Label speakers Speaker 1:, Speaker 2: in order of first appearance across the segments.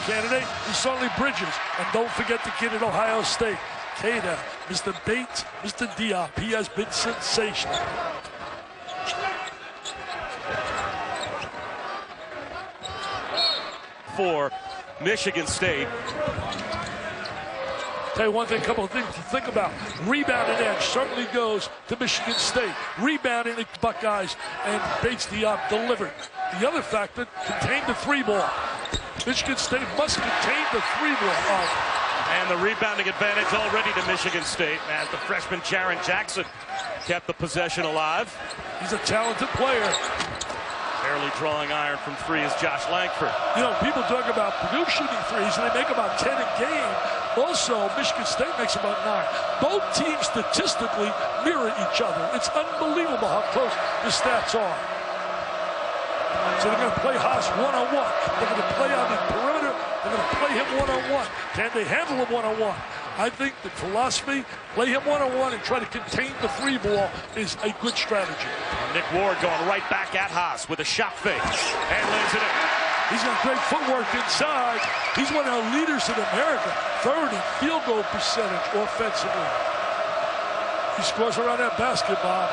Speaker 1: candidate is certainly Bridges. And don't forget the kid at Ohio State, Cada, Mr. Bates, Mr. Diop. He has been sensational.
Speaker 2: For Michigan State.
Speaker 1: Tell you one thing, a couple of things to think about. Rebounding edge certainly goes to Michigan State. Rebounding the Buckeyes and Bates Diop delivered. The other factor, contain the three ball. Michigan State must contain the three ball.
Speaker 2: And the rebounding advantage already to Michigan State as the freshman Jaren Jackson kept the possession alive.
Speaker 1: He's a talented player.
Speaker 2: Barely drawing iron from three is Josh Langford.
Speaker 1: You know, people talk about Purdue shooting threes, and they make about 10 a game. Also, Michigan State makes about 9. Both teams statistically mirror each other. It's unbelievable how close the stats are. So they're going to play Haas one-on-one. They're going to play on the perimeter. They're going to play him one-on-one. Can they handle him one-on-one? I think the philosophy, play him one-on-one and try to contain the three ball is a good strategy.
Speaker 2: Nick Ward going right back at Haas with a shot fake and lays it in.
Speaker 1: He's got great footwork inside. He's one of our leaders in America. Third in field goal percentage offensively. He scores around that basketball.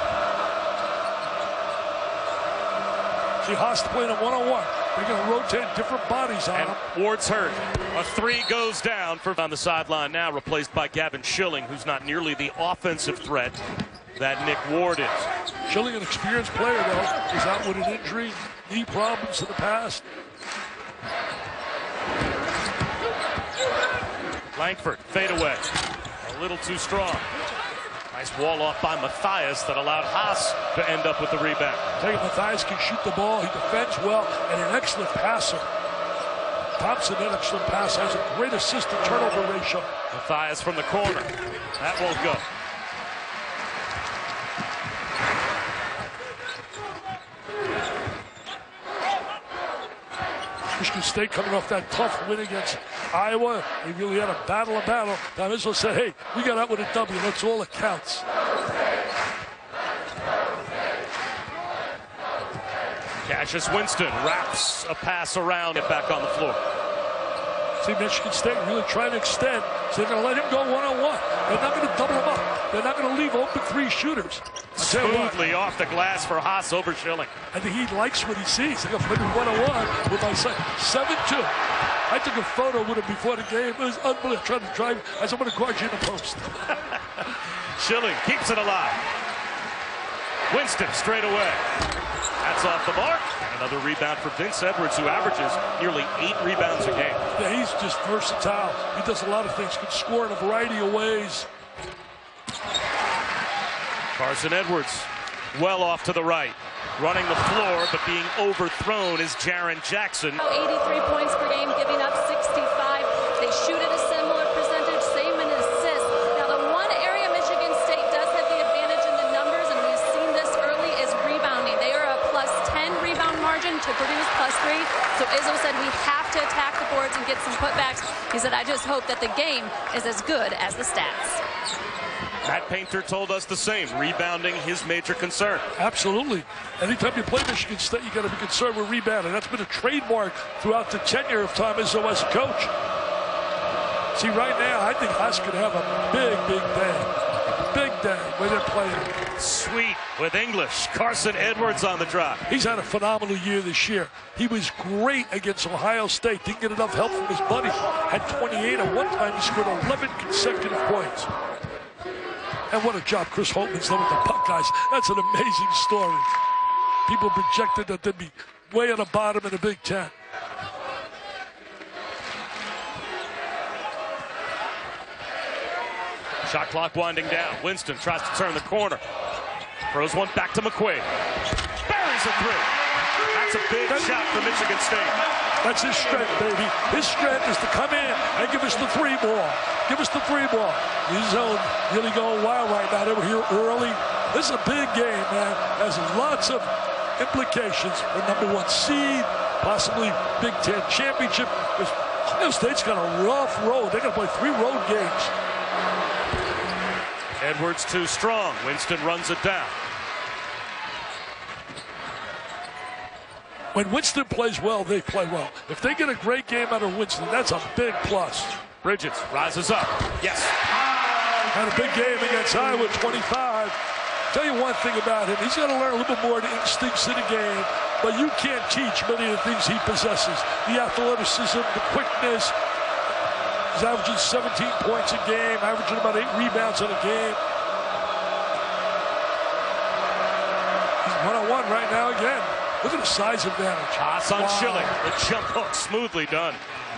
Speaker 1: See, Haas playing him one-on-one. They're going to rotate different bodies on him.
Speaker 2: Ward's hurt. A three goes down on the sideline now, replaced by Gavin Schilling, who's not nearly the offensive threat that Nick Ward is.
Speaker 1: Schilling, an experienced player, though, is out with an injury, knee problems in the past.
Speaker 2: Langford, fade away. A little too strong. Nice wall off by Matthias that allowed Haas to end up with the rebound.
Speaker 1: Matthias can shoot the ball. He defends well and an excellent passer. Thompson, an excellent passer, has a great assist to turnover ratio.
Speaker 2: Matthias from the corner. That won't go.
Speaker 1: Michigan State coming off that tough win against Iowa. They really had a battle. Tom Izzo said, hey, we got out with a W. That's all that counts.
Speaker 2: Cassius Winston wraps a pass around it back on the floor.
Speaker 1: See, Michigan State really trying to extend, so they're going to let him go one-on-one. They're not going to double him up. They're not going to leave open three shooters.
Speaker 2: Smoothly off the glass for Haas over Schilling.
Speaker 1: I think he likes what he sees. They're going to put him one-on-one with my son. 7-2. I took a photo with him before the game. It was unbelievable. Trying to drive. I said, I'm going to guard you in the post.
Speaker 2: Schilling keeps it alive. Winston straight away. That's off the mark. Another rebound for Vince Edwards, who averages nearly 8 rebounds a game.
Speaker 1: Yeah, he's just versatile. He does a lot of things. Can score in a variety of ways.
Speaker 2: Carson Edwards well off to the right. Running the floor, but being overthrown is Jaren Jackson.
Speaker 3: 83 points per game, giving up 65. They shoot at a similar percentage, same in assists. Now, the one area Michigan State does have the advantage in the numbers, and we've seen this early, is rebounding. They are a +10 rebound margin to Purdue's +3. So Izzo said we have to attack the boards and get some putbacks. He said, I just hope that the game is as good as the stats.
Speaker 2: Matt Painter told us the same. Rebounding his major concern.
Speaker 1: Absolutely. Anytime you play Michigan State, you got to be concerned with rebounding. That's been a trademark throughout the tenure of Tom Izzo as a coach. See, right now, I think Haas could have a big day. Big day where they're playing.
Speaker 2: Sweet with English. Carson Edwards on the drop.
Speaker 1: He's had a phenomenal year this year. He was great against Ohio State. Didn't get enough help from his buddies. Had 28 at one time. He scored 11 consecutive points. And what a job Chris Holtman's done with the Buckeyes. That's an amazing story. People projected that they'd be way on the bottom in the Big Ten.
Speaker 2: Shot clock winding down. Winston tries to turn the corner. Throws one back to McQuaid. Buries a three. That's a big shot for Michigan State.
Speaker 1: That's his strength, baby. His strength is to come in and give us the three ball. Give us the three ball. His zone really going wild right now. They were here early. This is a big game, man. Has lots of implications for #1 seed, possibly Big Ten championship. Ohio State's got a rough road. They're going to play 3 road games.
Speaker 2: Edwards too strong. Winston runs it down.
Speaker 1: When Winston plays well, they play well. If they get a great game out of Winston, that's a big plus.
Speaker 2: Bridges rises up. Yes.
Speaker 1: Had a big game against Iowa, 25. Tell you one thing about him, he's got to learn a little bit more of the instincts of the game, but you can't teach many of the things he possesses. The athleticism, the quickness. He's averaging 17 points a game, averaging about 8 rebounds in a game. He's one-on-one right now again. Look at the size advantage.
Speaker 2: Pass on Schilling. The jump hook smoothly done.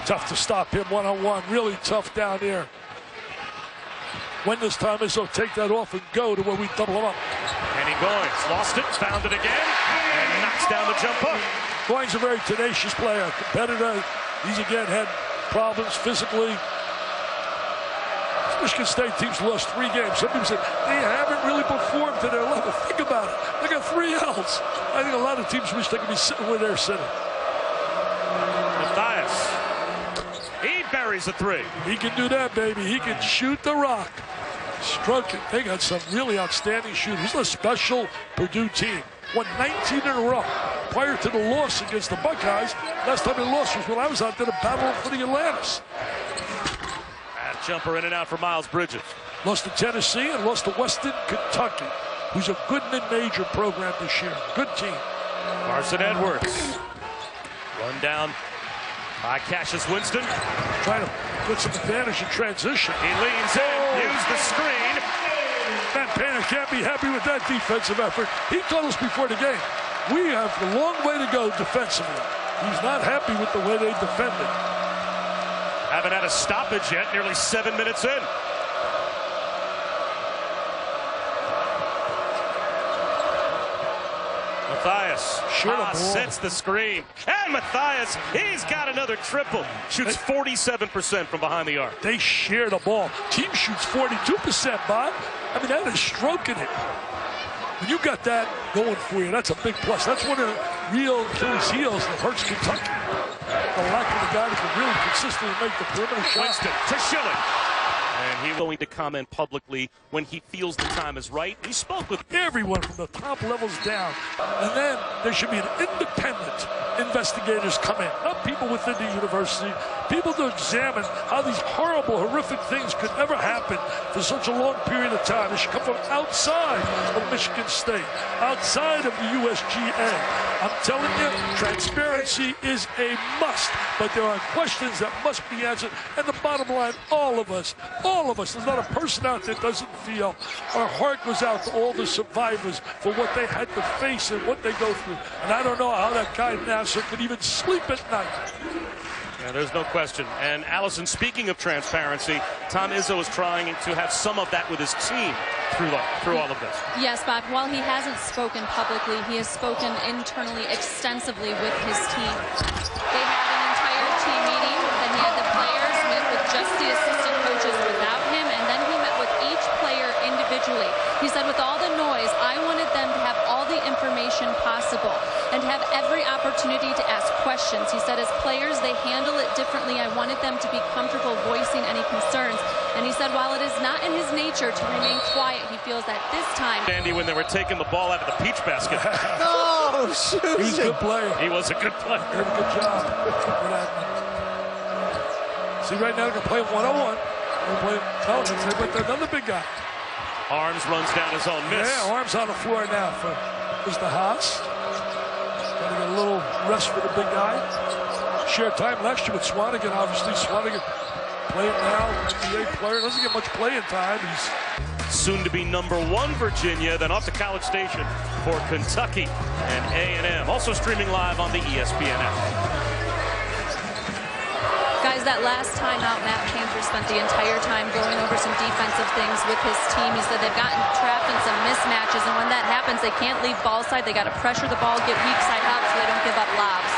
Speaker 1: Tough to stop him one-on-one. Really tough down there. When does Tom Izzo take that off and go to where we double him up?
Speaker 2: Kenny Goins lost it, found it again, and knocks down the jump hook.
Speaker 1: Goins a very tenacious player, competitor. He's again had problems physically. Michigan State team's lost 3 games. Some people said they haven't really performed to their level. Think about it. They got 3 L's. I think a lot of teams wish they could be sitting where they're sitting.
Speaker 2: Matthias. He buries a 3.
Speaker 1: He can do that, baby. He can shoot the rock. Struck it. They got some really outstanding shooters. This is a special Purdue team. Won 19 in a row. Prior to the loss against the Buckeyes, last time they lost was when I was out there to battle for the Atlantis.
Speaker 2: That jumper in and out for Miles Bridges.
Speaker 1: Lost to Tennessee and lost to Western Kentucky, who's a good mid-major program this year. Good team.
Speaker 2: Carson Edwards. Run down by Cassius Winston.
Speaker 1: Trying to put some advantage in transition.
Speaker 2: He leans in, use the screen.
Speaker 1: Matt Painter can't be happy with that defensive effort. He told us before the game, we have a long way to go defensively. He's not happy with the way they defended.
Speaker 2: Haven't had a stoppage yet, nearly 7 minutes in. Matthias sets the screen. And Matthias, he's got another triple. Shoots 47% from behind the arc.
Speaker 1: They share the ball. Team shoots 42%, Bob. I mean, that is stroking it. When you got that going for you, that's a big plus. That's one of the real Achilles heels that hurts Kentucky. The lack of the guy that can really consistently make the perimeter shot.
Speaker 2: Winston to Schilling. And he's going to comment publicly when he feels the time is right. He spoke with
Speaker 1: everyone from the top levels down. And then there should be an independent investigators come in, not people within the university, people to examine how these horrible, horrific things could ever happen for such a long period of time. It should come from outside of Michigan State, outside of the USGA. I'm telling you, transparency is a must, but there are questions that must be answered. And the bottom line, all of us, there's not a person out there that doesn't feel our heart goes out to all the survivors for what they had to face and what they go through. And I don't know how that guy Nasser could even sleep at night.
Speaker 2: Yeah, there's no question. And Allison, speaking of transparency, Tom Izzo is trying to have some of that with his team through all of this.
Speaker 3: Yes, Bob. While he hasn't spoken publicly, he has spoken internally extensively with his team. They had an entire team meeting. Then he had the players meet with just the assistant coaches without him, and then he met with each player individually. He said, with all the noise, I wanted them to have all the information possible and to have every opportunity to ask questions. He said, as players, they handle it differently. I wanted them to be comfortable voicing any concerns. And he said, while it is not in his nature to remain quiet, he feels that this time...
Speaker 2: Andy, when they were taking the ball out of the peach basket.
Speaker 4: No, shoot.
Speaker 1: He's a good player.
Speaker 2: He was a good player.
Speaker 1: He did a good job. See, right now, they're going to play one-on-one. They're going to play with another big guy.
Speaker 2: Arms runs down his own miss.
Speaker 1: Yeah, Arms on the floor now for Mr. Haas. Got to get a little rest for the big guy. Shared time last year with Swanigan, obviously. Swanigan playing now, NBA player. Doesn't get much playing time. He's
Speaker 2: soon to be #1 Virginia, then off to College Station for Kentucky and A&M. Also streaming live on the ESPN app.
Speaker 3: Guys, that last time out, Matt Painter spent the entire time going over some defensive things with his team. He said they've gotten trapped in some mismatches, and when that happens, they can't leave ball side. They got to pressure the ball, get weak side help so they don't give up lobs.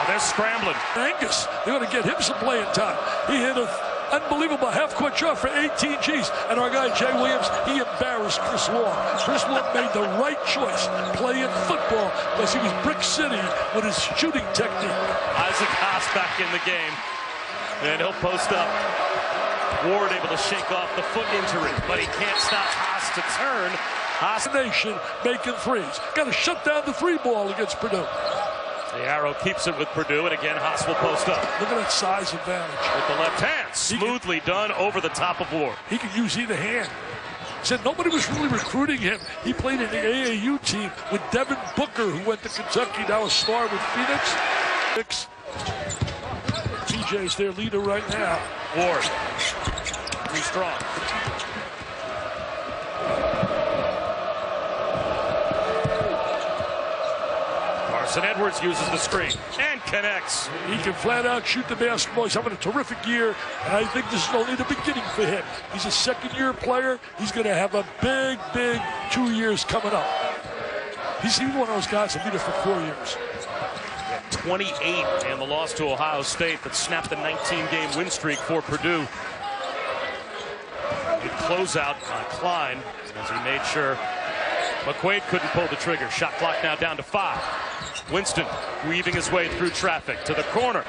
Speaker 2: They're scrambling.
Speaker 1: Angus, they're going to get him some playing time. He hit an unbelievable half-court shot for 18 Gs. And our guy, Jay Williams, he embarrassed Chris Long. Chris Long made the right choice playing football because he was Brick City with his shooting technique.
Speaker 2: Isaac Haas back in the game. And he'll post up. Ward able to shake off the foot injury, but he can't stop Haas to turn.
Speaker 1: Nation making threes. Got to shut down the three ball against Purdue.
Speaker 2: The arrow keeps it with Purdue, and again, Haas will post up.
Speaker 1: Look at that size advantage.
Speaker 2: With the left hand, smoothly done over the top of Ward.
Speaker 1: He can use either hand. Said nobody was really recruiting him. He played in the AAU team with Devin Booker, who went to Kentucky, now a star with Phoenix. TJ's their leader right now.
Speaker 2: Ward, too strong. Edwards uses the screen and connects.
Speaker 1: He can flat out shoot the basketball. He's having a terrific year, and I think this is only the beginning for him. He's a second-year player. He's going to have a big 2 years coming up. He's one of those guys that'll be there for 4 years.
Speaker 2: 28 and the loss to Ohio State that snapped the 19-game win streak for Purdue. Good closeout on Klein as he made sure McQuaid couldn't pull the trigger. Shot clock now down to 5. Winston weaving his way through traffic to the corner.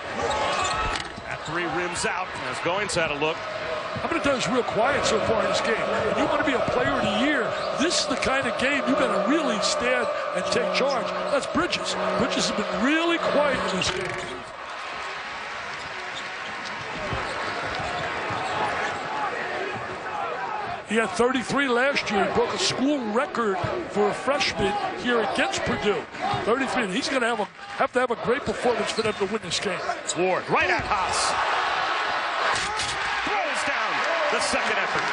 Speaker 2: That three rims out as Goins had a look.
Speaker 1: How many times real quiet so far in this game? You want to be a player of the year. This is the kind of game you got to really stand and take charge. That's Bridges. Bridges has been really quiet in this game. He had 33 last year. He broke a school record for a freshman here against Purdue. 33. And he's going to have to have a great performance for them to win this game.
Speaker 2: Ward right at Haas. Throws down the second effort.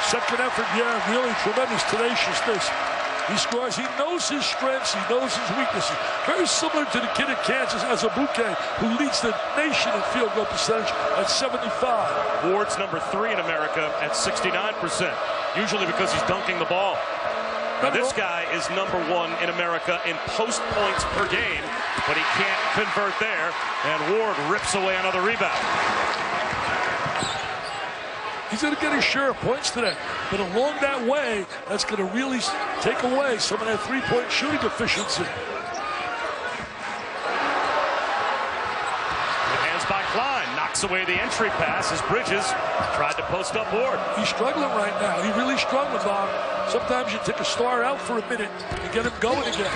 Speaker 1: Second effort, yeah, really tremendous tenaciousness. He scores. He knows his strengths. He knows his weaknesses. Very similar to the kid at Kansas, Azubuike, who leads the nation in field goal percentage at 75.
Speaker 2: Ward's number 3 in America at 69%, usually because he's dunking the ball. Now, this guy is number 1 in America in post points per game, but he can't convert there, and Ward rips away another rebound.
Speaker 1: He's going to get his share of points today, but along that way, that's going to really take away some of that three-point shooting efficiency.
Speaker 2: Good hands by Klein, knocks away the entry pass as Bridges tried to post up Ward.
Speaker 1: He's struggling right now. He really struggling, Bob. Sometimes you take a star out for a minute and get him going again.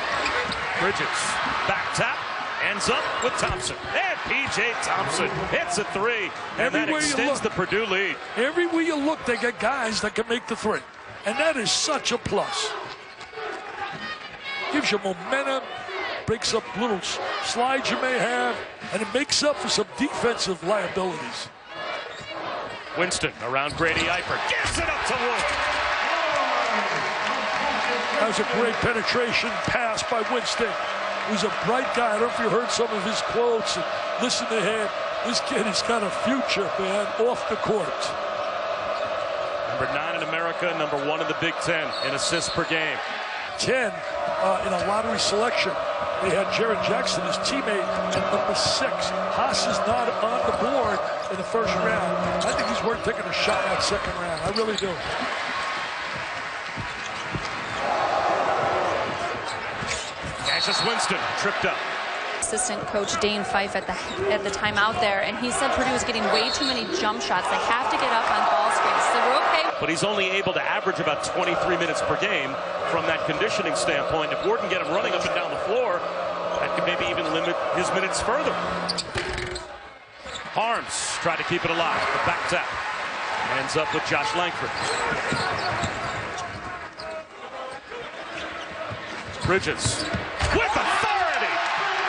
Speaker 2: Bridges, back tap, ends up with Thompson. And P.J. Thompson hits a 3, and that extends the Purdue lead.
Speaker 1: Everywhere you look, they got guys that can make the 3, and that is such a plus. Gives you momentum, breaks up little slides you may have, and it makes up for some defensive liabilities.
Speaker 2: Winston around Grady Eifert, gives it up to Ward.
Speaker 1: That was a great penetration pass by Winston. He's a bright guy. I don't know if you heard some of his quotes and listen to him. This kid has got a future, man, off the court.
Speaker 2: Number 9 in America, number 1 in the Big Ten in assists per game.
Speaker 1: 10 in a lottery selection. They had Jared Jackson, his teammate, at number 6. Haas is not on the board in the first round. I think he's worth taking a shot in that second round. I really do.
Speaker 2: Cassius Winston tripped up.
Speaker 3: Assistant coach Dane Fife at the timeout there, and he said Purdue was getting way too many jump shots. They have to get up on ball screens. So we're okay.
Speaker 2: But he's only able to average about 23 minutes per game from that conditioning standpoint. If Ward can get him running up and down the floor, that could maybe even limit his minutes further. Harms tried to keep it alive. The back tap ends up with Josh Langford. Bridges with authority.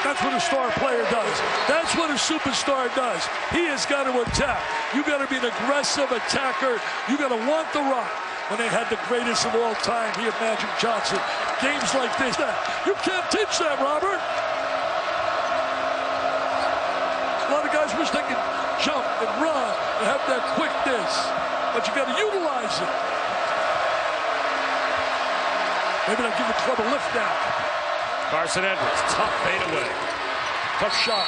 Speaker 1: That's what a star player does. That's what a superstar does. He has got to attack. You got to be an aggressive attacker. You got to want the rock. When they had the greatest of all time here, Magic Johnson. Games like this, you can't teach that, Robert. A lot of guys wish they could jump and run and have that quickness, but you got to utilize it. Maybe they'll give the club a lift now.
Speaker 2: Carson Edwards, tough fadeaway.
Speaker 1: Tough shot.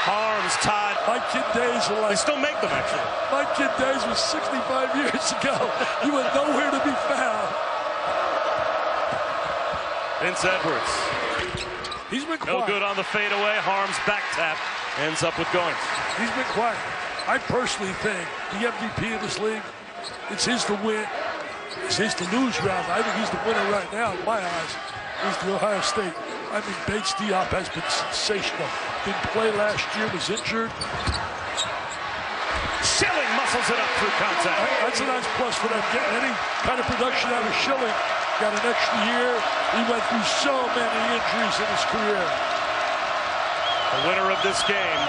Speaker 2: Harms tied.
Speaker 1: My kid days are like...
Speaker 2: They still make them, actually.
Speaker 1: My kid days was 65 years ago. You were nowhere to be found.
Speaker 2: Vince Edwards.
Speaker 1: He's been quiet.
Speaker 2: No good on the fadeaway. Harms back tap ends up with Goins.
Speaker 1: He's been quiet. I personally think the MVP of this league, it's his to win. It's to lose round. I think he's the winner right now, in my eyes. He's the Ohio State. I mean, Bates Diop has been sensational. Didn't play last year, was injured.
Speaker 2: Schilling muscles it up through contact.
Speaker 1: That's a nice plus for them. Getting any kind of production out of Schilling. Got an extra year. He went through so many injuries in his career.
Speaker 2: The winner of this game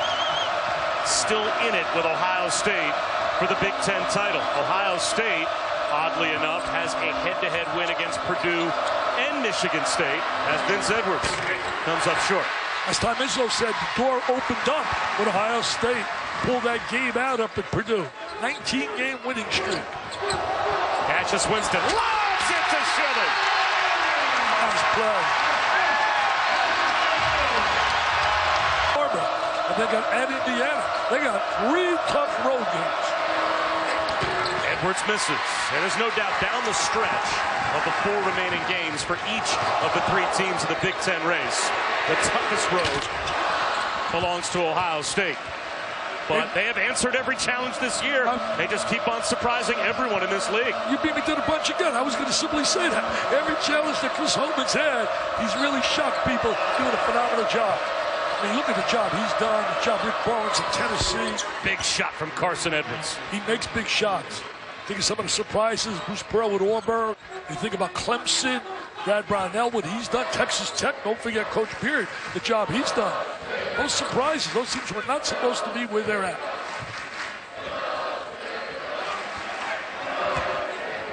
Speaker 2: still in it with Ohio State for the Big Ten title. Ohio State, oddly enough, has a head-to-head win against Purdue and Michigan State as Vince Edwards comes up short.
Speaker 1: As Tom Izzo said, the door opened up when Ohio State pulled that game out up at Purdue. 19-game winning streak.
Speaker 2: Cassius Winston lobs it to Schilling.
Speaker 1: Nice play. And they got at Indiana. They got 3 tough road games.
Speaker 2: Edwards misses. And there's no doubt down the stretch of the 4 remaining games for each of the 3 teams of the Big Ten race, the toughest road belongs to Ohio State. But they have answered every challenge this year. They just keep on surprising everyone in this league.
Speaker 1: You beat me to the punch again. I was going to simply say that. Every challenge that Chris Holman's had, he's really shocked people, doing a phenomenal job. I mean, look at the job he's done, the job Rick Barnes in Tennessee.
Speaker 2: Big shot from Carson Edwards.
Speaker 1: He makes big shots. Think of some of the surprises, Bruce Pearl with Auburn. You think about Clemson, Brad Brownell, what he's done, Texas Tech. Don't forget Coach Beard, the job he's done. Those surprises, those teams were not supposed to be where they're at.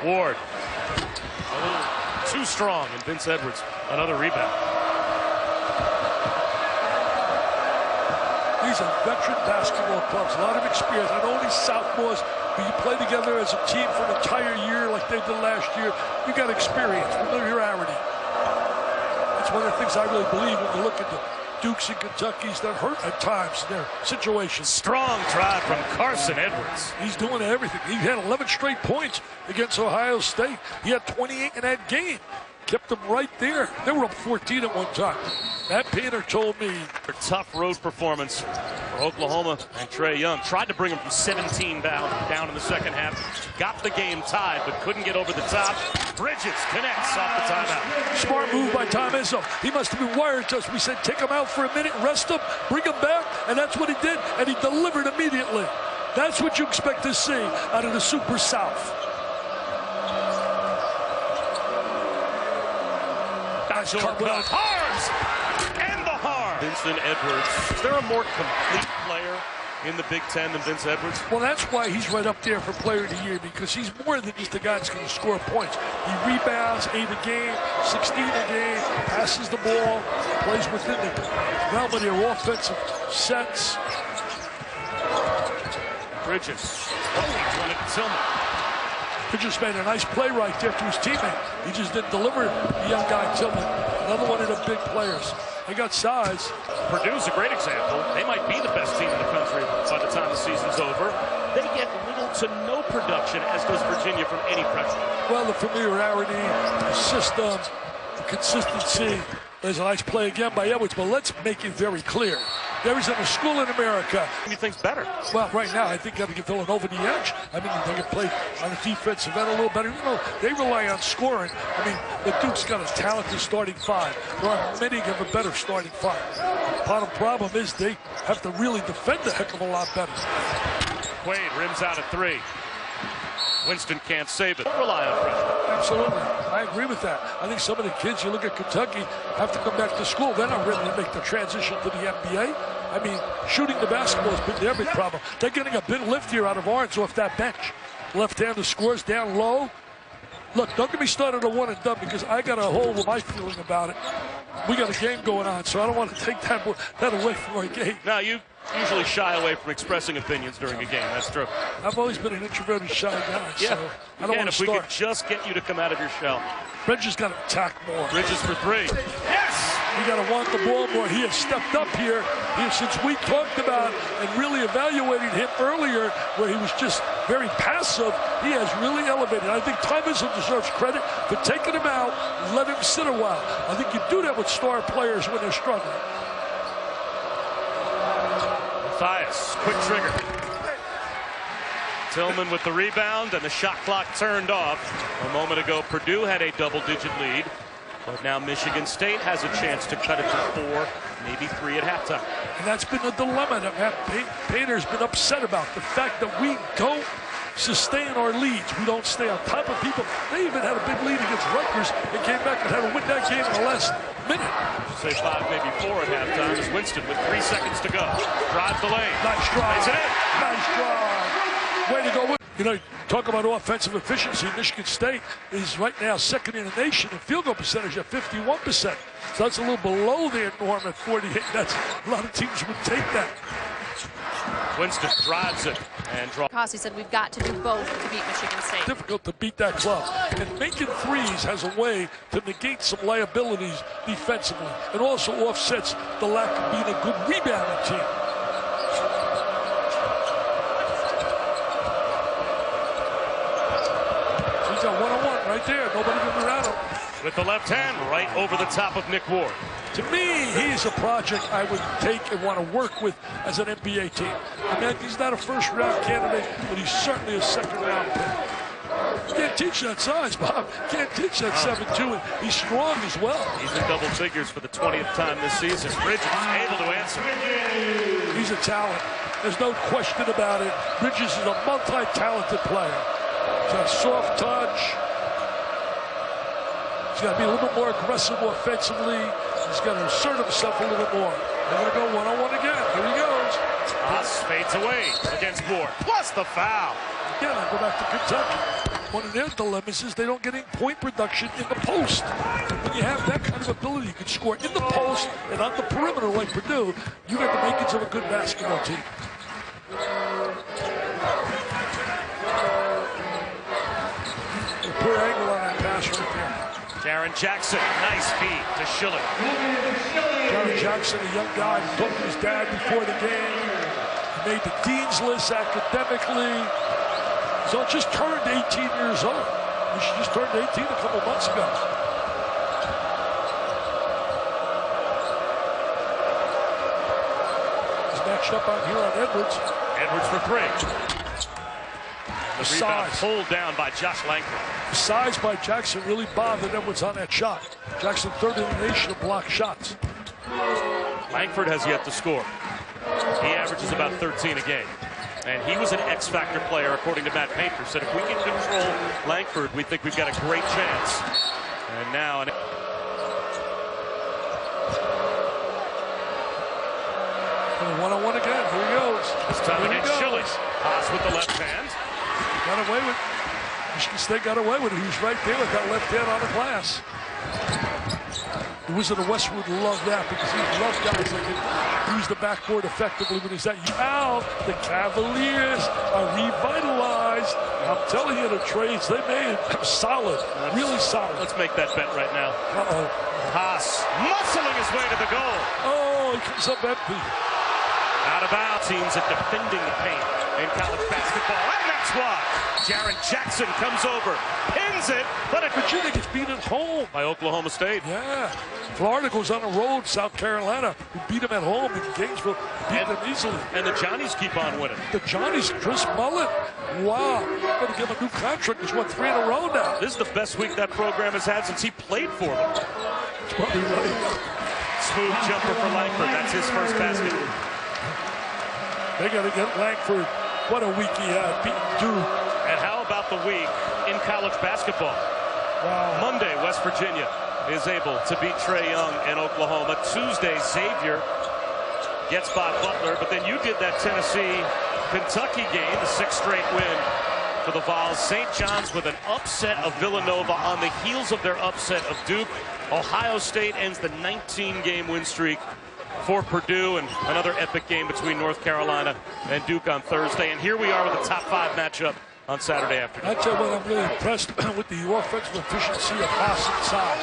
Speaker 2: Ward, a little too strong, and Vince Edwards, another rebound.
Speaker 1: These are veteran basketball clubs, a lot of experience. I know these sophomores, but you play together as a team for an entire year like they did last year. You got experience, familiarity. That's one of the things I really believe when you look at the Dukes and Kentuckys that hurt at times in their situations.
Speaker 2: Strong drive from Carson Edwards.
Speaker 1: He's doing everything. He had 11 straight points against Ohio State. He had 28 in that game. Kept them right there. They were up 14 at one time. That painter told me.
Speaker 2: A tough road performance for Oklahoma and Trae Young. Tried to bring him from 17 down in the second half. Got the game tied, but couldn't get over the top. Bridges connects off the timeout.
Speaker 1: Smart move by Tom Izzo. He must have been wired to us. We said, take him out for a minute, rest him, bring him back, and that's what he did, and he delivered immediately. That's what you expect to see out of the Super South.
Speaker 2: Arms and the harm. Vincent Edwards. Is there a more complete player in the Big Ten than Vince Edwards?
Speaker 1: Well, that's why he's right up there for Player of the Year, because he's more than just a guy that's going to score points. He rebounds 8 a game, 16 a game, passes the ball, plays within the realm of their offensive sets.
Speaker 2: Bridges. Oh, he wanted Tillman.
Speaker 1: Just made a nice play right there to his teammate. He just didn't deliver the young guy Tillman. Another one of the big players. They got size.
Speaker 2: Purdue's a great example. They might be the best team in the country by the time the season's over. They get little to no production, as does Virginia, from any pressure.
Speaker 1: Well, the familiarity, the system, the consistency. There's a nice play again by Edwards, but let's make it very clear. There isn't a school in America.
Speaker 2: Who do you think's better?
Speaker 1: Well, right now, I think you got to give Villanova the edge. I mean, they can play on the defensive end a little better. You know, they rely on scoring. I mean, the Duke's got a talented starting 5. There are many of a better starting 5. Part of the problem is they have to really defend a heck of a lot better.
Speaker 2: Quaid rims out at 3. Winston can't save it. Don't rely on pressure.
Speaker 1: Absolutely. I agree with that. I think some of the kids, you look at Kentucky, have to come back to school. They're not ready to make the transition to the NBA. I mean, shooting the basketball has been their big problem. They're getting a big lift here out of Orange off that bench. Left-hander scores down low. Look, don't get me started on one and done, because I got a hold of my feeling about it. We got a game going on, so I don't want to take that away from our game.
Speaker 2: Now, you usually shy away from expressing opinions during a game. That's true.
Speaker 1: I've always been an introverted, shy guy,
Speaker 2: yeah.
Speaker 1: so I don't want to start.
Speaker 2: If we could just get you to come out of your shell.
Speaker 1: Bridges got to attack more.
Speaker 2: Bridges for 3. Yes!
Speaker 1: You got to want the ball more. He has stepped up here. Since we talked about and really evaluated him earlier, where he was just very passive, he has really elevated. I think Tyson deserves credit for taking him out and let him sit a while. I think you do that with star players when they're struggling.
Speaker 2: Mathias, quick trigger. Tillman with the rebound, and the shot clock turned off. A moment ago, Purdue had a double-digit lead, but now Michigan State has a chance to cut it to 4, maybe 3 at halftime.
Speaker 1: And that's been the dilemma that Matt Painter's been upset about. The fact that we don't sustain our leads. We don't stay on top of people. They even had a big lead against Rutgers and came back and had to win that game in the last minute.
Speaker 2: Say 5, maybe 4 at halftime as Winston with 3 seconds to go. Drives the lane.
Speaker 1: Nice drive.
Speaker 2: Is it in?
Speaker 1: Nice drive. Way to go. You know, talk about offensive efficiency. Michigan State is right now second in the nation in field goal percentage at 51%. So that's a little below their norm at 48. That's a lot of teams would take that.
Speaker 2: Winston drives it and draws.
Speaker 3: He said we've got to do both to beat Michigan State.
Speaker 1: Difficult to beat that club. And making threes has a way to negate some liabilities defensively and also offsets the lack of being a good rebounding team. He's got one-on-one right there. Nobody can around him.
Speaker 2: With the left hand right over the top of Nick Ward.
Speaker 1: To me, he's a project I would take and want to work with as an NBA team. I mean, he's not a first-round candidate, but he's certainly a second-round pick. Can't teach that size, Bob. Can't teach that 7'2", and he's strong as well.
Speaker 2: He's in double figures for the 20th time this season. Bridges able to answer.
Speaker 1: He's a talent. There's no question about it. Bridges is a multi-talented player. He's got a soft touch. He's got to be a little bit more aggressive offensively. He's got to assert himself a little bit more. They're going to go one-on-one again. Here he goes.
Speaker 2: Haas fades away against Ward. Plus the foul.
Speaker 1: Again, I go back to Kentucky. One of their dilemmas is they don't get any point production in the post. When you have that kind of ability, you can score in the post and on the perimeter like Purdue, you got the makings of a good basketball team. Poor angle on that pass right there.
Speaker 2: Jaren Jackson, nice feed to Schilling.
Speaker 1: Jaren Jackson, a young guy who talked to his dad before the game. He made the dean's list academically. So just turned 18 years old. He just turned 18 a couple months ago. He's matched up out here on Edwards.
Speaker 2: Edwards for 3. The rebound pulled down by Josh Langford.
Speaker 1: The size by Jackson really bothered Edwards on that shot. Jackson third in the nation of blocked shots.
Speaker 2: Langford has yet to score. He averages about 13 a game. And he was an X-factor player, according to Matt Painter. Said if we can control Langford, we think we've got a great chance. And now...
Speaker 1: one-on-one again. Here he goes.
Speaker 2: This time against Schilling. Haas with the left hand.
Speaker 1: Got away with it. Michigan State got away with it. He was right there with that left hand on the glass. The Wizard of Westwood loved that because he loved guys that can use the backboard effectively when he's at you. Now the Cavaliers are revitalized. I'm telling you, the trades they made solid, really solid.
Speaker 2: Let's make that bet right now.
Speaker 1: Uh-oh.
Speaker 2: Haas muscling his way to the goal.
Speaker 1: Oh, he comes up empty.
Speaker 2: Out of bounds. Teams at defending the paint in college basketball. And that's why Jaren Jackson comes over, pins it, but
Speaker 1: Virginia gets beat at home
Speaker 2: by Oklahoma State.
Speaker 1: Yeah. Florida goes on the road, South Carolina, who beat them at home in Gainesville, beat them easily.
Speaker 2: And the Johnnies keep on winning.
Speaker 1: The Johnnies, Chris Mullen. Wow. Going to give him a new contract. He's won 3 in a row now.
Speaker 2: This is the best week that program has had since he played for them.
Speaker 1: That's probably right.
Speaker 2: Smooth jumper for Langford. That's his first basket.
Speaker 1: They got to get Langford. What a week he had, beating Duke.
Speaker 2: And how about the week in college basketball?
Speaker 1: Wow.
Speaker 2: Monday, West Virginia is able to beat Trae Young in Oklahoma. Tuesday, Xavier gets by Butler. But then you did that Tennessee-Kentucky game, the 6th straight win for the Vols. St. John's with an upset of Villanova on the heels of their upset of Duke. Ohio State ends the 19-game win streak for Purdue, and another epic game between North Carolina and Duke on Thursday. And here we are with the top 5 matchup on Saturday afternoon.
Speaker 1: I tell you what, I'm really impressed with the offensive efficiency of Haas inside.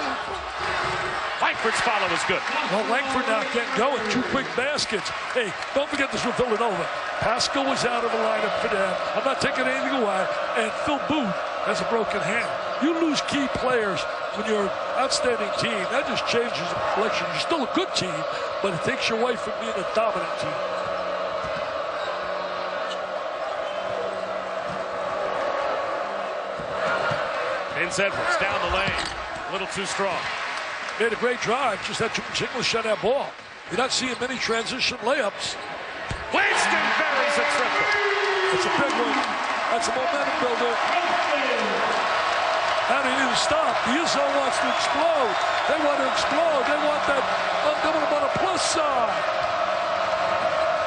Speaker 2: Langford's follow is good.
Speaker 1: Well, Langford now getting going. 2 quick baskets. Hey, don't forget this with Villanova. Pascal was out of the lineup for them. I'm not taking anything away. And Phil Booth has a broken hand. You lose key players when you're an outstanding team. That just changes the complexion. You're still a good team, but it takes you away from being a dominant team.
Speaker 2: Lance Edwards down the lane. A little too strong.
Speaker 1: Made a great drive, just had too much English on that ball. You're not seeing many transition layups.
Speaker 2: Winston buries a triple.
Speaker 1: That's a big one. That's a momentum builder. And he didn't stop. The Izzo wants to explode. They want to explode. They want that. They want him on a plus side.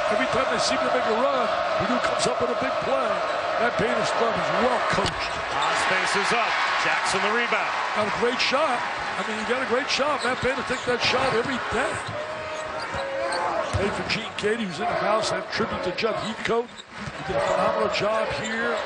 Speaker 1: Every time they seem to make a run, Purdue comes up with a big play. That Painter's club is well coached.
Speaker 2: Space is up. Jackson the rebound.
Speaker 1: Got a great shot. I mean, you got a great shot. Matt Painter takes that shot every day. Paid for Gene Katie, who's in the house. And tribute to Judd Heathcote. He did a phenomenal job here.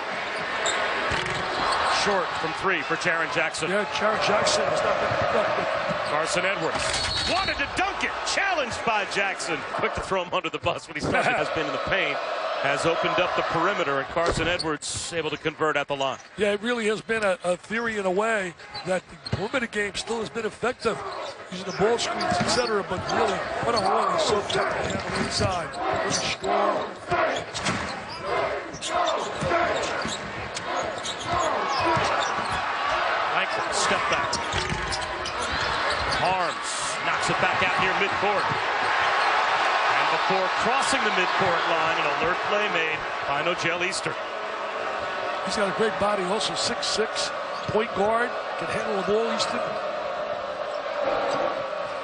Speaker 2: Short from three for Jaren Jackson.
Speaker 1: Yeah, Jaren Jackson has not been productive.
Speaker 2: Carson Edwards wanted to dunk it. Challenged by Jackson. Quick to throw him under the bus when he especially has been in the paint. Has opened up the perimeter, and Carson Edwards able to convert at the line. Yeah,
Speaker 1: it really has been a theory in a way that the perimeter game still has been effective, using the ball screens, etc. But really, one-on-one is so tough to handle inside. Really strong.
Speaker 2: Langford, step back. Harms knocks it back out near midcourt. Before crossing the midcourt line, an alert play made by Nojel Easter.
Speaker 1: He's got a great body, also 6'6", point guard, can handle the ball, Easton.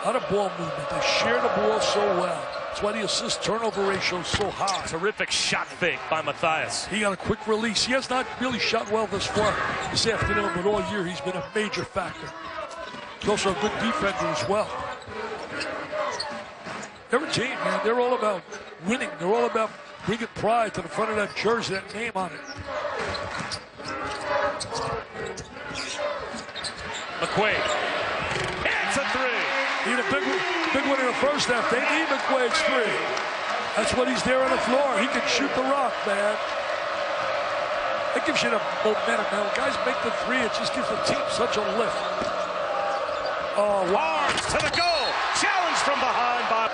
Speaker 1: A lot of ball movement. They share the ball so well. That's why the assist-turnover ratio is so high.
Speaker 2: Terrific shot fake by Matthias.
Speaker 1: He got a quick release. He has not really shot well this far this afternoon, but all year he's been a major factor. He's also a good defender as well. Every team, man, they're all about winning. They're all about bringing pride to the front of that jersey, that name on it.
Speaker 2: McQuaid. It's a three.
Speaker 1: He had a big one in the first half. They need McQuaid's three. That's what he's there on the floor. He can shoot the rock, man. It gives you the momentum, man. When guys make the three, it just gives the team such a lift. Oh, wow.
Speaker 2: Arms to the goal. Challenge from behind by...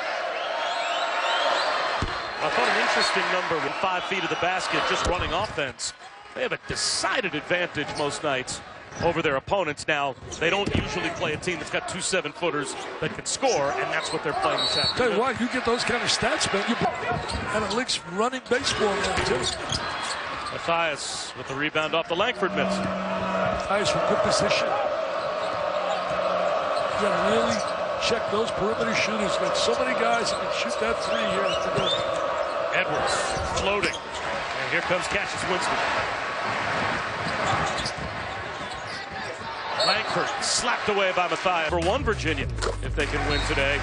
Speaker 2: I thought an interesting number with 5 feet of the basket, just running offense. They have a decided advantage most nights over their opponents. Now, they don't usually play a team that's got 2 7-footers that can score, and that's what they're playing this afternoon.
Speaker 1: Tell you what, you get those kind of stats, man. And it links running baseball now, too.
Speaker 2: Matthias with the rebound off the Langford miss.
Speaker 1: Matthias with good position. You got to really check those perimeter shooters. Got so many guys that can shoot that three here today.
Speaker 2: Edwards floating. And here comes Cassius Winston. Langford slapped away by Matthias. For one, Virginia, if they can win today.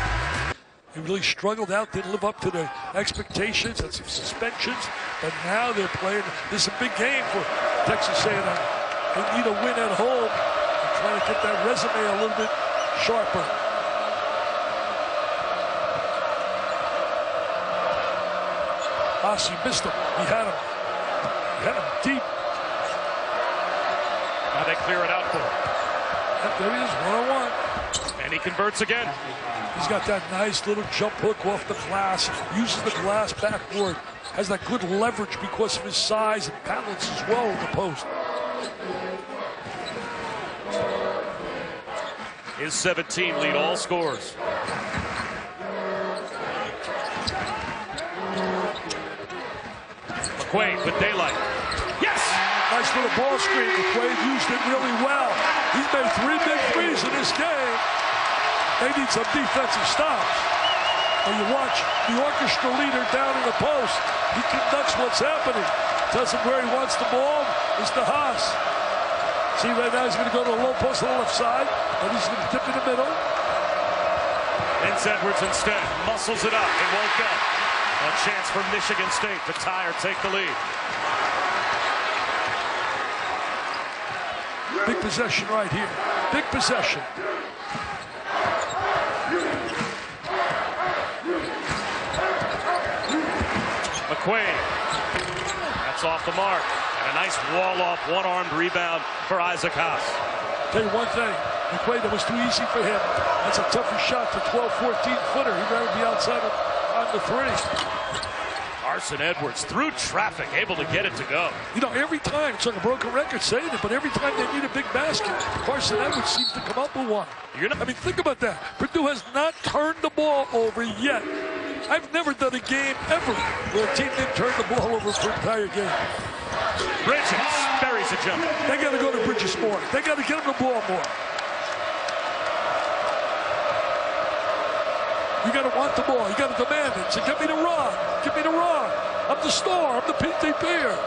Speaker 1: He really struggled out, didn't live up to the expectations, had some suspensions, but now they're playing. This is a big game for Texas A&M. They need a win at home and trying to get that resume a little bit sharper. He missed him. He had him. He had him deep.
Speaker 2: Now they clear it out for him.
Speaker 1: And there he is, one-on-one.
Speaker 2: And he converts again.
Speaker 1: He's got that nice little jump hook off the glass. Uses the glass backboard. Has that good leverage because of his size and balance as well in the post.
Speaker 2: His 17 lead all scores. McQuaid with daylight. Yes!
Speaker 1: Nice little ball screen. McQuaid used it really well. He's made 3 big threes in this game. They need some defensive stops. When you watch the orchestra leader down in the post, he conducts what's happening. Tells him where he wants the ball. It's the Haas. See, right now he's going to go to the low post on the left side, and he's going to dip in the middle.
Speaker 2: Lance Edwards instead muscles it up. It won't go. A chance for Michigan State to tie or take the lead.
Speaker 1: Big possession right here. Big possession.
Speaker 2: McQuaid. That's off the mark. And a nice wall-off, one-armed rebound for Isaac Haas.
Speaker 1: Tell you one thing. McQuaid, that was too easy for him. That's a tougher shot for 12, 14-footer. He'd rather be outside on the three.
Speaker 2: Carson Edwards through traffic, able to get it to go.
Speaker 1: You know, every time, it's like a broken record saying it, but every time they need a big basket, Carson Edwards seems to come up with one. I mean, think about that. Purdue has not turned the ball over yet. I've never done a game ever where a team didn't turn the ball over for an entire game.
Speaker 2: Bridges buries a jumper.
Speaker 1: They got to go to Bridges more. They got to get him the ball more. You got to want the ball. You got to demand it. So give me the rod. Give me the rod. I'm the star. I'm the PTPer.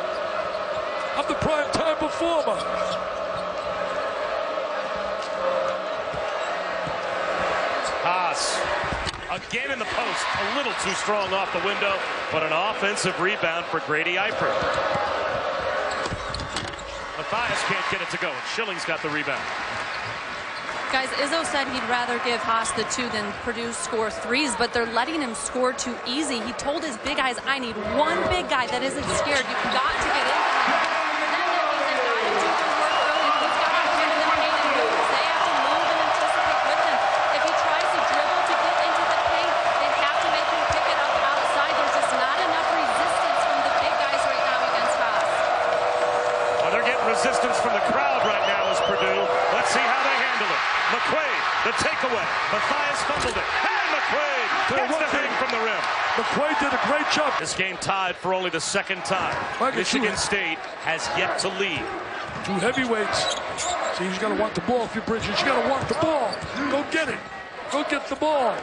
Speaker 1: I'm the prime-time performer.
Speaker 2: Haas again in the post. A little too strong off the window, but an offensive rebound for Grady Eifert. Matthias can't get it to go, and Schilling's got the rebound.
Speaker 3: Guys, Izzo said he'd rather give Haas the 2 than Purdue score 3s, but they're letting him score too easy. He told his big guys, I need one big guy that isn't scared. You've got to get into him. For them, that means they've got to do his work early. He's got to get in the paint and move. They have to move and anticipate with him. If he tries to dribble to get into the paint, they have to make him pick it up outside. There's just not enough resistance from the big guys right now against Haas.
Speaker 2: Well, they're getting resistance from the crowd right now as Purdue. Let's see how they handle it. McQuaid, the takeaway. Matthias fumbled it. And McQuaid gets the hang from the rim.
Speaker 1: McQuaid did a great job.
Speaker 2: This game tied for only the second time. Michigan State has yet to lead.
Speaker 1: 2 heavyweights. See, you got to want the ball if you're Bridges. You got to want the ball. Go get it. Go get the ball.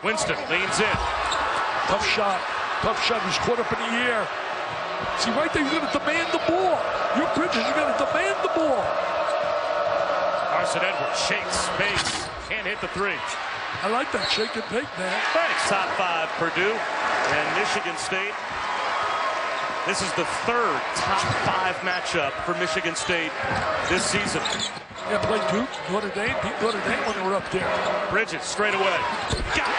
Speaker 2: Winston leans in.
Speaker 1: Tough shot. Tough shot. He's caught up in the air. See, right there, you're going to demand the ball. You're Bridges, you're going to demand the ball.
Speaker 2: Carson Edwards shakes, fakes, can't hit the 3.
Speaker 1: I like that shake and bake, man.
Speaker 2: Thanks. Top 5, Purdue and Michigan State. This is the 3rd top 5 matchup for Michigan State this season.
Speaker 1: Yeah, played Duke, Notre Dame, beat Notre Dame when they were up there.
Speaker 2: Bridges straight away. Got it.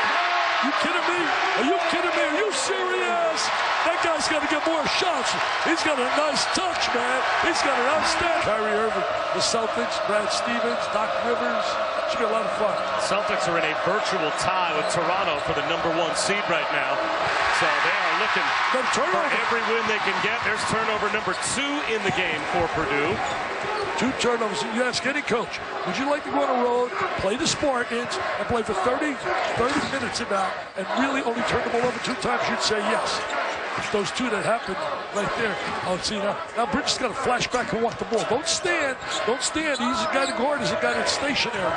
Speaker 1: You kidding me? Are you kidding me? Are you serious? That guy's got to get more shots. He's got a nice touch, man. He's got an outstanding. Kyrie Irving, the Celtics, Brad Stevens, Doc Rivers. Should be a lot of fun.
Speaker 2: Celtics are in a virtual tie with Toronto for the #1 seed right now. So they are looking for every win they can get. There's turnover number 2 in the game for Purdue.
Speaker 1: 2 turnovers. You ask any coach, would you like to go on a road, play the Spartans, and play for 30 minutes about, and really only turn the ball over 2 times? You'd say yes. It's those 2 that happened right there. Oh, see, now Bridges got to flash back and want the ball. Don't stand. Don't stand. He's a guy to guard. He's a guy that's stationary.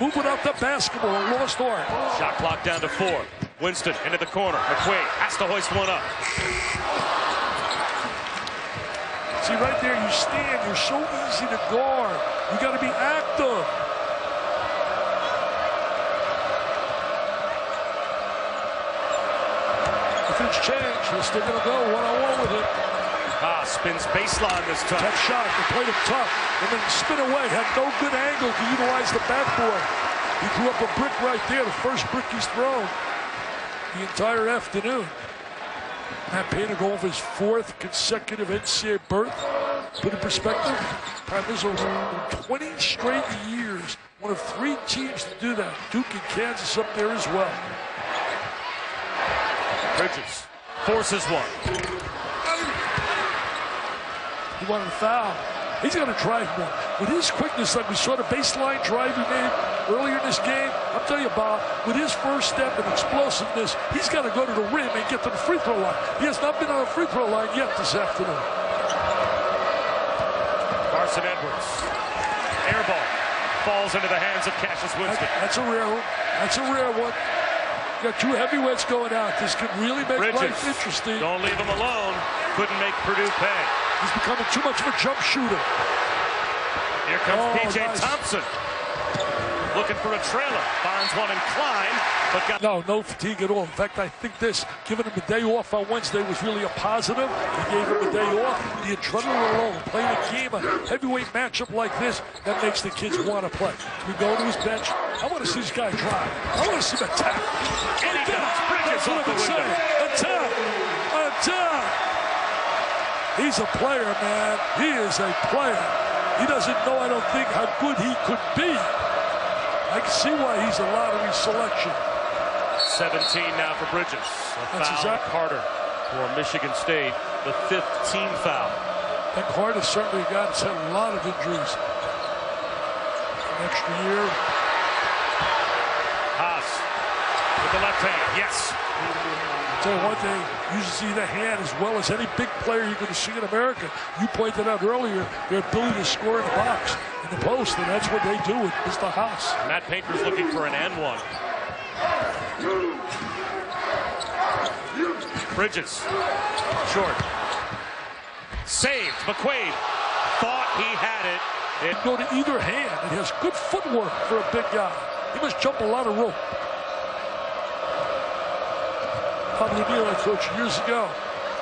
Speaker 1: Move without the basketball. A lost art.
Speaker 2: Shot clock down to 4. Winston into the corner. McQuaid has to hoist one up.
Speaker 1: See, right there, you stand. You're so easy to guard. You got to be active. If it's changed, they're still going to go one-on-one with it.
Speaker 2: Spins baseline this time.
Speaker 1: Tough shot. They played him tough. And then spin away. Had no good angle to utilize the backboard. He threw up a brick right there. The first brick he's thrown the entire afternoon. Matt Painter going for his 4th consecutive NCAA berth. Put in perspective, Pat Izzo in 20 straight years, one of 3 teams to do that. Duke and Kansas up there as well.
Speaker 2: Bridges forces one.
Speaker 1: He wanted a foul. He's going to drive one. With his quickness, like we saw the baseline drive he made earlier in this game, I'll tell you, Bob, with his first step and explosiveness, he's got to go to the rim and get to the free throw line. He has not been on the free throw line yet this afternoon.
Speaker 2: Carson Edwards. Air ball. Falls into the hands of Cassius Winston.
Speaker 1: That's a rare one. That's a rare one. You got 2 heavyweights going out. This could really make life interesting.
Speaker 2: Don't leave him alone. Couldn't make Purdue pay.
Speaker 1: He's becoming too much of a jump shooter.
Speaker 2: Here comes P.J. Thompson. Looking for a trailer. Finds one in Klein, but got...
Speaker 1: No fatigue at all. In fact, I think giving him a day off on Wednesday was really a positive. He gave him a day off. The adrenaline alone, playing a game, a heavyweight matchup like this, that makes the kids want to play. We go to his bench. I want to see this guy drive. I want to see him attack.
Speaker 2: And he does. Bridges off the window.
Speaker 1: Attack. Attack. He's a player, man. He is a player. He doesn't know, I don't think, how good he could be. I can see why he's a lottery selection.
Speaker 2: 17 now for Bridges. A
Speaker 1: That's
Speaker 2: foul on Carter for Michigan State, the 5th team foul.
Speaker 1: And Carter certainly a guy that's had a lot of injuries. An extra year.
Speaker 2: Haas with the left hand, yes.
Speaker 1: I'll tell you one thing, you see the hand as well as any big player you're going to see in America. You pointed out earlier their ability to score in the box, in the post, and that's what they do with Mr. Haas.
Speaker 2: Matt Painter's looking for an N1. Bridges, short. Saved, McQuaid thought he had it.
Speaker 1: It go to either hand. It has good footwork for a big guy. He must jump a lot of rope. Probably knew I coached years ago.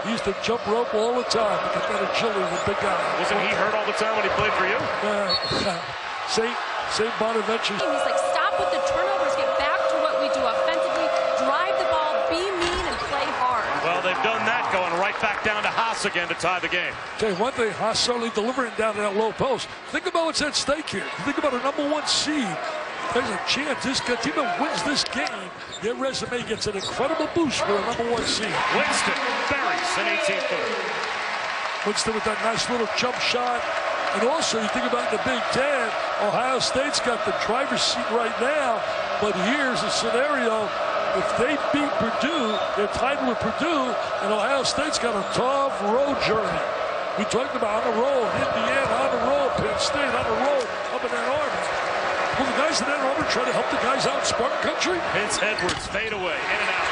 Speaker 1: He used to jump rope all the time to get that agility with big guy.
Speaker 2: Wasn't he hurt all the time when he played for you?
Speaker 1: St. Bonaventure.
Speaker 3: He's like, stop with the turnovers, get back to what we do offensively, drive the ball, be mean, and play hard. Well,
Speaker 2: they've done that, going right back down to Haas again to tie the game.
Speaker 1: Tell you one thing, Haas certainly delivering down to that low post. Think about what's at stake here. Think about a #1 seed. There's a chance this team that wins this game, their resume gets an incredible boost for a #1 seed.
Speaker 2: Winston buries an 18-footer.
Speaker 1: Winston with that nice little jump shot. And also, you think about the Big Ten, Ohio State's got the driver's seat right now. But here's a scenario. If they beat Purdue, they're tied with Purdue, and Ohio State's got a tough road journey. We talked about on the road, Indiana on the road, Penn State on the road, up in Ann Arbor. Will the guys in Ann Arbor try to help the guys out in Spartan country?
Speaker 2: Vince Edwards, fade away, in and out.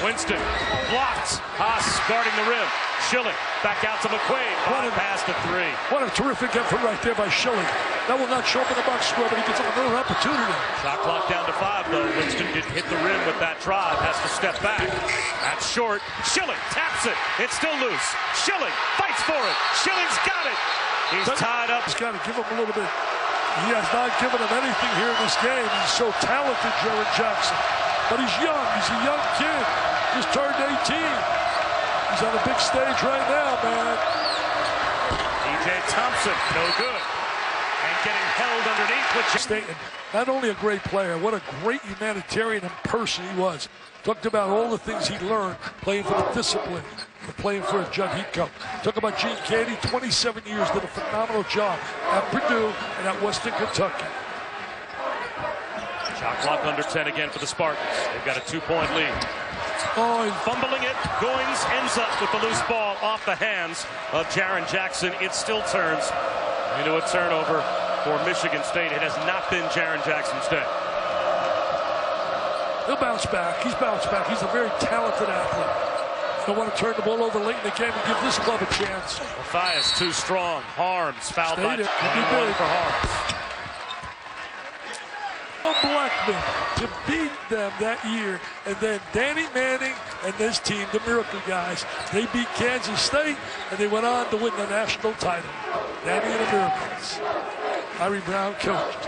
Speaker 2: Winston blocked. Haas guarding the rim. Schilling back out to McQuaid. Pass to 3.
Speaker 1: What a terrific effort right there by Schilling. That will not show up in the box score, but he gets another opportunity.
Speaker 2: Shot clock down to 5, though. Winston did hit the rim with that drive. Has to step back. That's short. Schilling taps it. It's still loose. Schilling fights for it. Schilling's got it. He's tied up.
Speaker 1: He's got to give him a little bit. He has not given him anything here in this game. He's so talented, Jaron Jackson. But he's young. He's a young kid. Just turned 18. He's on a big stage right now, man.
Speaker 2: DJ Thompson, no good. And getting held underneath with
Speaker 1: Staten. Not only a great player, what a great humanitarian and person he was. Talked about all the things he learned playing for the discipline, playing for a Judd Heat Cup. Talk about Gene Candy, 27 years, did a phenomenal job at Purdue and at Western Kentucky.
Speaker 2: Shot clock under 10 again for the Spartans. They've got a 2-point lead.
Speaker 1: Oh,
Speaker 2: fumbling it. Goins ends up with the loose ball off the hands of Jaron Jackson. It still turns into a turnover for Michigan State. It has not been Jaron Jackson's day.
Speaker 1: He'll bounce back. He's bounced back. He's a very talented athlete. Don't want to turn the ball over late in the game and give this club a chance.
Speaker 2: Mathias too strong. Harms fouled by 21 for Harms.
Speaker 1: Blackman to beat them that year, and then Danny Manning and this team, the Miracle guys, they beat Kansas State, and they went on to win the national title. Danny and the Miracles. Larry Brown coached.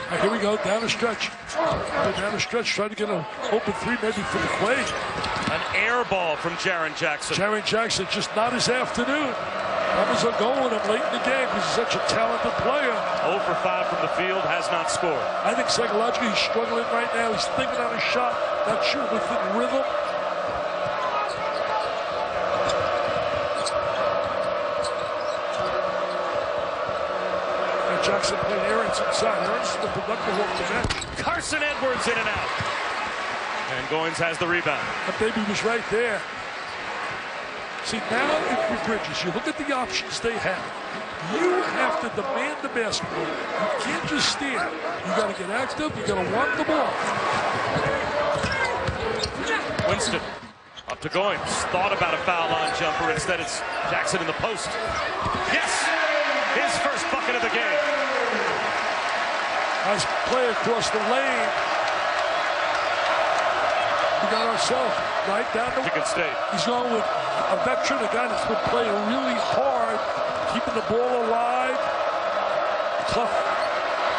Speaker 1: All right, here we go, down the stretch. Down the stretch, trying to get an open 3 maybe for McQuaid.
Speaker 2: An air ball from Jaron Jackson.
Speaker 1: Jaron Jackson, just not his afternoon. Numbers are going with him late in the game because he's such a talented player.
Speaker 2: 0 for 5 from the field, has not scored.
Speaker 1: I think psychologically he's struggling right now. He's thinking on his shot, not sure within rhythm. And Jackson playing Aarons inside. Aarons is the productive off the bench.
Speaker 2: Carson Edwards in and out. And Goins has the rebound.
Speaker 1: That baby was right there. See, now if you're Bridges, you look at the options they have. You have to demand the basketball. You can't just stand. You got to get active. You got to want the ball.
Speaker 2: Winston up to Goins. Thought about a foul line jumper. Instead, it's Jackson in the post. Yes! His first bucket of the game.
Speaker 1: Nice play across the lane. We got ourselves right down to
Speaker 2: Michigan State.
Speaker 1: He's going with a veteran, a guy that's been playing really hard, keeping the ball alive. Tough.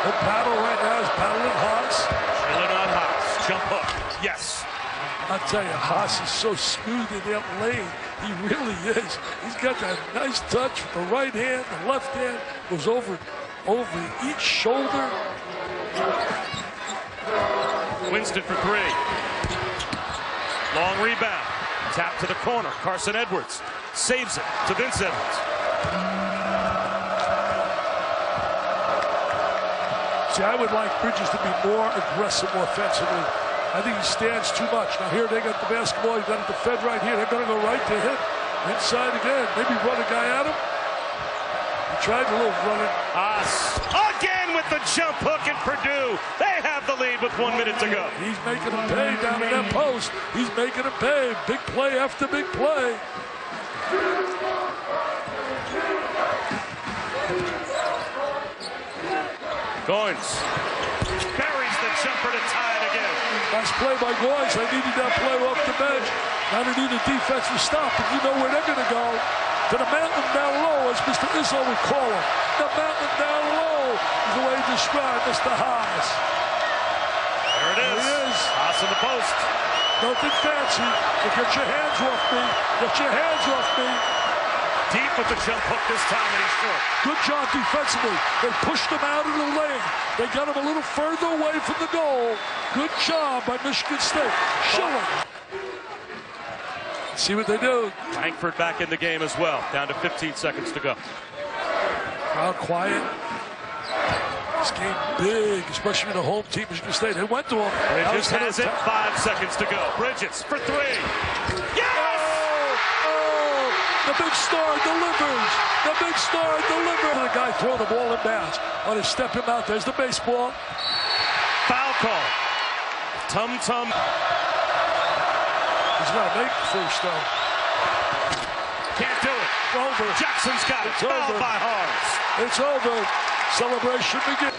Speaker 1: The battle right now is battling Haas.
Speaker 2: Chilling on Haas. Jump hook. Yes.
Speaker 1: I'll tell you, Haas is so smooth in that lane. He really is. He's got that nice touch with the right hand, the left hand goes over each shoulder.
Speaker 2: Winston for three. Long rebound. Tap to the corner. Carson Edwards saves it to Vince Edwards.
Speaker 1: See, I would like Bridges to be more aggressive offensively. I think he stands too much. Now here they got the basketball. He's got it defend right here. They're going to go right to him. Inside again. Maybe run a guy at him. He tried a little running.
Speaker 2: Haas again with the jump hook at Purdue. They have the lead with 1 minute to go.
Speaker 1: He's making him pay down in that post. He's making him pay. Big play after big play.
Speaker 2: Goins buries the jumper to tie it again.
Speaker 1: Nice play by Goins. They needed that play off the bench. Now they need a defensive stop, but you know where they're going to go. To the mountain down low, as Mr. Izzo would call him. The mountain down low is the way he described Mr. Haas.
Speaker 2: There it is.
Speaker 1: There he is.
Speaker 2: Haas in the post.
Speaker 1: Nothing fancy, but get your hands off me. Get your hands off me.
Speaker 2: Deep with the jump hook this time, and he's short.
Speaker 1: Good job defensively. They pushed him out of the lane. They got him a little further away from the goal. Good job by Michigan State. Schilling. See what they do.
Speaker 2: Langford back in the game as well. Down to 15 seconds to go.
Speaker 1: Crowd quiet. This game big, especially in the home team, Michigan State. They went to him.
Speaker 2: Bridges has it. 5 seconds to go. Bridges for three. Yes!
Speaker 1: Oh, the big star delivers. The big star delivers. The guy throwing the ball in bounds. On his step him out. There's the baseball.
Speaker 2: Foul call. Tum-tum.
Speaker 1: He's got to make it first, though.
Speaker 2: Can't do it.
Speaker 1: Over.
Speaker 2: Jackson's got it.
Speaker 1: It's
Speaker 2: Fouled
Speaker 1: over.
Speaker 2: by Harms.
Speaker 1: It's over. Celebration begins.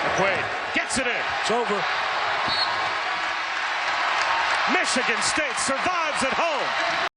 Speaker 2: McQuaid gets it in.
Speaker 1: It's over.
Speaker 2: Michigan State survives at home.